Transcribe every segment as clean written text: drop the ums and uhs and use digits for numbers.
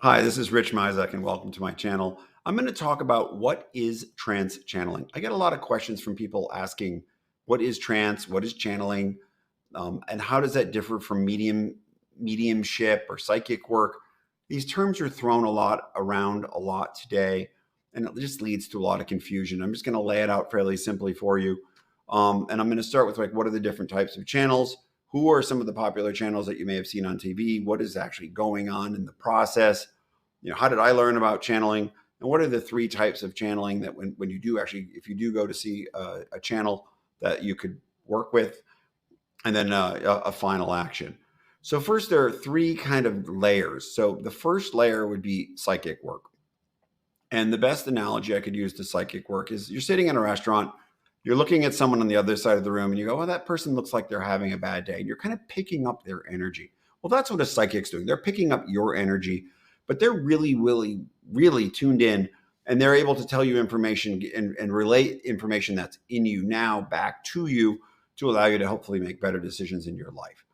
Hi, this is Rich Mizak, and welcome to my channel. I'm going to talk about what is trance channeling. I get a lot of questions from people asking, what is trance? What is channeling? And how does that differ from mediumship or psychic work? These terms are thrown around a lot today, and it just leads to a lot of confusion. I'm just going to lay it out fairly simply for you. And I'm going to start with what are the different types of channels? Who are some of the popular channels that you may have seen on TV? What is actually going on in the process? How did I learn about channeling? And what are the three types of channeling that when you do actually, if you do go to see a channel that you could work with, and then a final action. So first, there are three kind of layers. So the first layer would be psychic work. And the best analogy I could use to psychic work is you're sitting in a restaurant, you're looking at someone on the other side of the room, and you go, well, that person looks like they're having a bad day. And you're kind of picking up their energy. Well, that's what a psychic's doing. They're picking up your energy, but they're really, really, really tuned in, and they're able to tell you information and relate information that's in you now back to you to allow you to hopefully make better decisions in your life.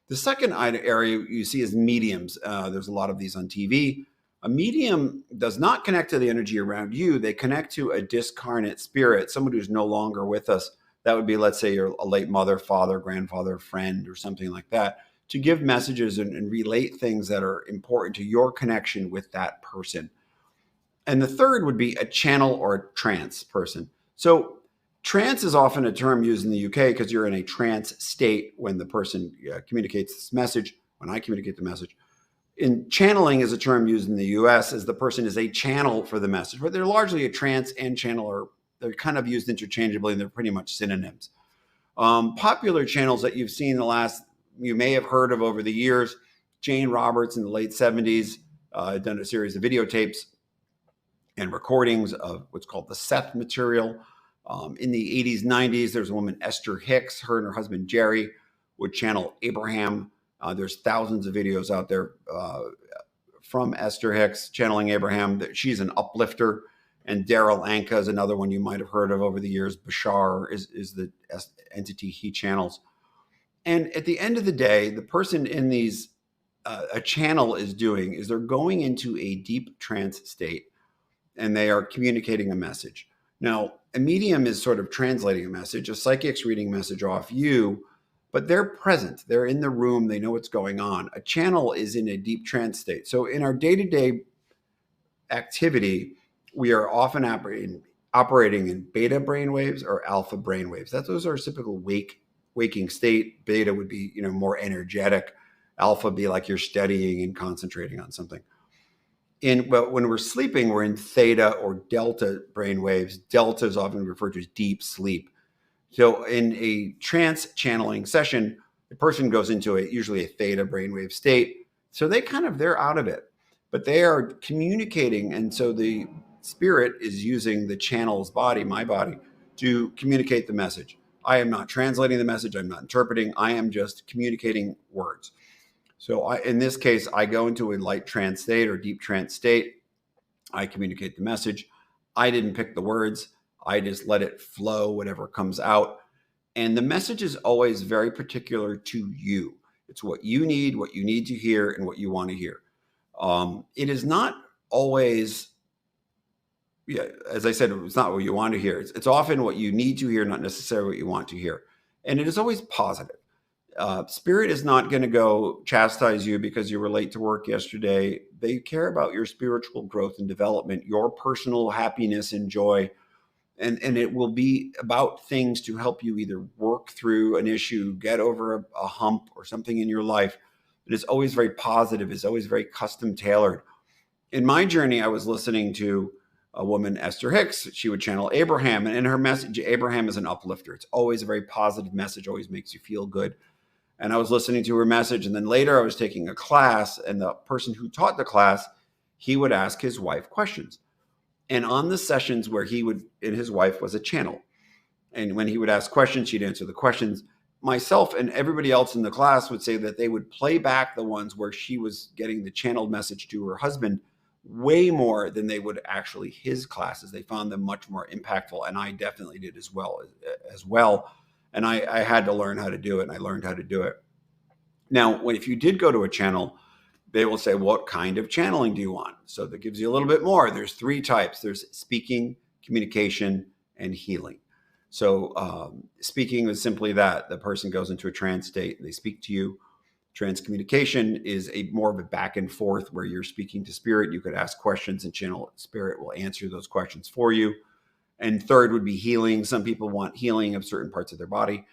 The second area you see is mediums. There's a lot of these on TV. A medium does not connect to the energy around you. They connect to a discarnate spirit, someone who's no longer with us. That would be, let's say, your a late mother, father, grandfather, friend, or something like that, to give messages and relate things that are important to your connection with that person. And the third would be a channel or a trance person. So trance is often a term used in the UK because you're in a trance state when the person communicates this message, when I communicate the message. In channeling is a term used in the US as the person is a channel for the message, but they're largely a trance and channeler. They're kind of used interchangeably, and they're pretty much synonyms. Popular channels that you've seen you may have heard of over the years. Jane Roberts in the late 70s done a series of videotapes and recordings of what's called the Seth material. In the 80s, 90s, there's a woman, Esther Hicks. Her and her husband, Jerry, would channel Abraham. There's thousands of videos out there from Esther Hicks channeling Abraham. She's an uplifter. And Daryl Anka is another one you might have heard of over the years. Bashar is the entity he channels. And at the end of the day, the person in these a channel is doing is they're going into a deep trance state, and they are communicating a message. Now, a medium is sort of translating a message. A psychic's reading a message off you, but they're present. They're in the room. They know what's going on. A channel is in a deep trance state. So in our day-to-day activity, we are often operating in beta brainwaves or alpha brainwaves. Those are typical waking state. Beta would be, more energetic. Alpha would be like you're studying and concentrating on something. But when we're sleeping, we're in theta or delta brainwaves. Delta is often referred to as deep sleep. So in a trance channeling session, the person goes into usually a theta brainwave state. So they're out of it, but they are communicating. And so the spirit is using the channel's body, my body, to communicate the message. I am not translating the message. I'm not interpreting. I am just communicating words. So in this case, I go into a light trance state or deep trance state. I communicate the message. I didn't pick the words. I just let it flow, whatever comes out. And the message is always very particular to you. It's what you need to hear, and what you want to hear. It is not always, as I said, it's not what you want to hear. It's often what you need to hear, not necessarily what you want to hear. And it is always positive. Spirit is not going to go chastise you because you were late to work yesterday. They care about your spiritual growth and development, your personal happiness and joy. And it will be about things to help you either work through an issue, get over a hump or something in your life. It is always very positive. It's always very custom tailored. In my journey, I was listening to a woman, Esther Hicks. She would channel Abraham. And in her message, Abraham is an uplifter. It's always a very positive message, always makes you feel good. And I was listening to her message. And then later I was taking a class, and the person who taught the class, he would ask his wife questions. And on the sessions where his wife was a channel. And when he would ask questions, she'd answer the questions. Myself and everybody else in the class would say that they would play back the ones where she was getting the channeled message to her husband way more than they would actually his classes. They found them much more impactful. And I definitely did as well. And I had to learn how to do it, and I learned how to do it. Now, if you did go to a channel, they will say, what kind of channeling do you want? So that gives you a little bit more. There's 3 types. There's speaking, communication, and healing. So speaking is simply that. The person goes into a trance state and they speak to you. Trance communication is more of a back and forth where you're speaking to spirit. You could ask questions and channel spirit will answer those questions for you. And third would be healing. Some people want healing of certain parts of their body.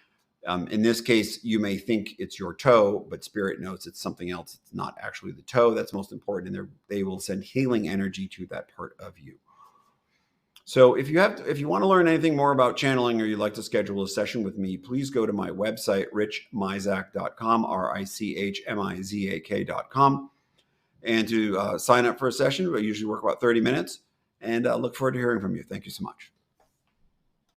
In this case, you may think it's your toe, but spirit knows it's something else. It's not actually the toe that's most important, and they will send healing energy to that part of you. So if you want to learn anything more about channeling, or you'd like to schedule a session with me, please go to my website, richmizak.com, RICHMIZAK.com. And to sign up for a session, I usually work about 30 minutes, and I look forward to hearing from you. Thank you so much.